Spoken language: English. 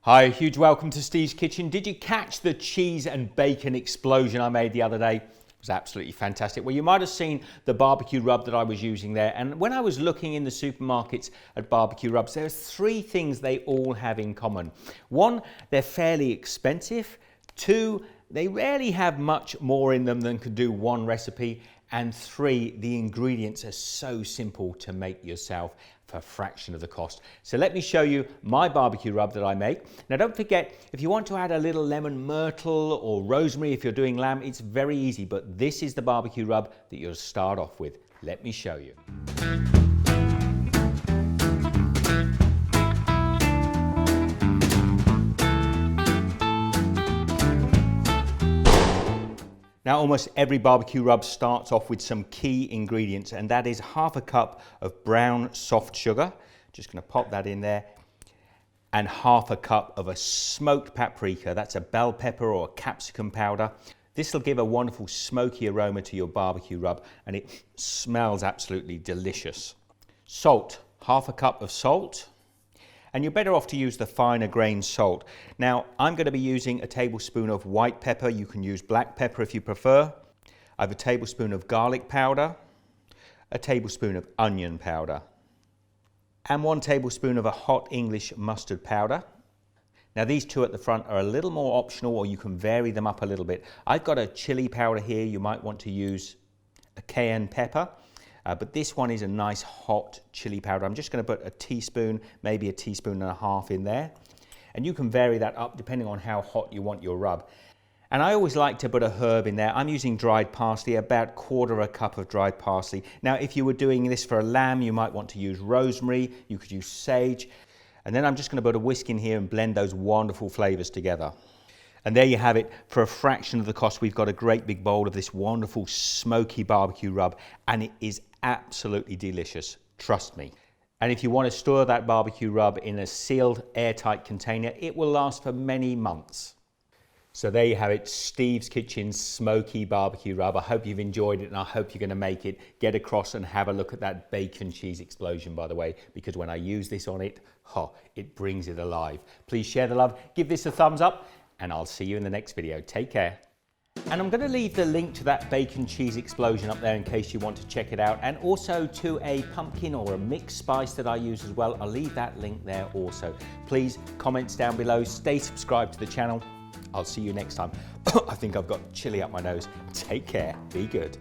Hi, a huge welcome to Steve's Kitchen. Did you catch the cheese and bacon explosion I made the other day? It was absolutely fantastic. Well, you might have seen the barbecue rub that I was using there. And when I was looking in the supermarkets at barbecue rubs, there are three things they all have in common. One, they're fairly expensive. Two, they rarely have much more in them than could do one recipe. And three, the ingredients are so simple to make yourself for a fraction of the cost. So let me show you my barbecue rub that I make. Now don't forget, if you want to add a little lemon myrtle or rosemary if you're doing lamb, it's very easy, but this is the barbecue rub that you'll start off with. Let me show you. Now, almost every barbecue rub starts off with some key ingredients, and that is half a cup of brown soft sugar. Just going to pop that in there. And half a cup of a smoked paprika. That's a bell pepper or a capsicum powder. This will give a wonderful smoky aroma to your barbecue rub, and it smells absolutely delicious. Salt, half a cup of salt. And you're better off to use the finer grain salt. Now, I'm going to be using a tablespoon of white pepper. You can use black pepper if you prefer. I have a tablespoon of garlic powder, a tablespoon of onion powder, and 1 tablespoon of a hot English mustard powder. Now, these two at the front are a little more optional, or you can vary them up a little bit. I've got a chili powder here. You might want to use a cayenne pepper. But this one is a nice hot chili powder. I'm just going to put a teaspoon, maybe a teaspoon and a half in there. And you can vary that up depending on how hot you want your rub. And I always like to put a herb in there. I'm using dried parsley, about 1/4 cup of dried parsley. Now, if you were doing this for a lamb, you might want to use rosemary. You could use sage. And then I'm just going to put a whisk in here and blend those wonderful flavors together. And there you have it. For a fraction of the cost, we've got a great big bowl of this wonderful smoky barbecue rub, and it is absolutely delicious, trust me. And if you want to store that barbecue rub in a sealed, airtight container, it will last for many months. So there you have it, Steve's Kitchen smoky barbecue rub. I hope you've enjoyed it, and I hope you're going to make it. Get across and have a look at that bacon cheese explosion, by the way, because when I use this on it, it brings it alive. Please share the love, give this a thumbs up, and I'll see you in the next video. Take care. And I'm going to leave the link to that bacon cheese explosion up there in case you want to check it out, and also to a pumpkin or a mixed spice that I use as well. I'll leave that link there also. Please, comments down below, stay subscribed to the channel. I'll see you next time. I think I've got chili up my nose. Take care, be good.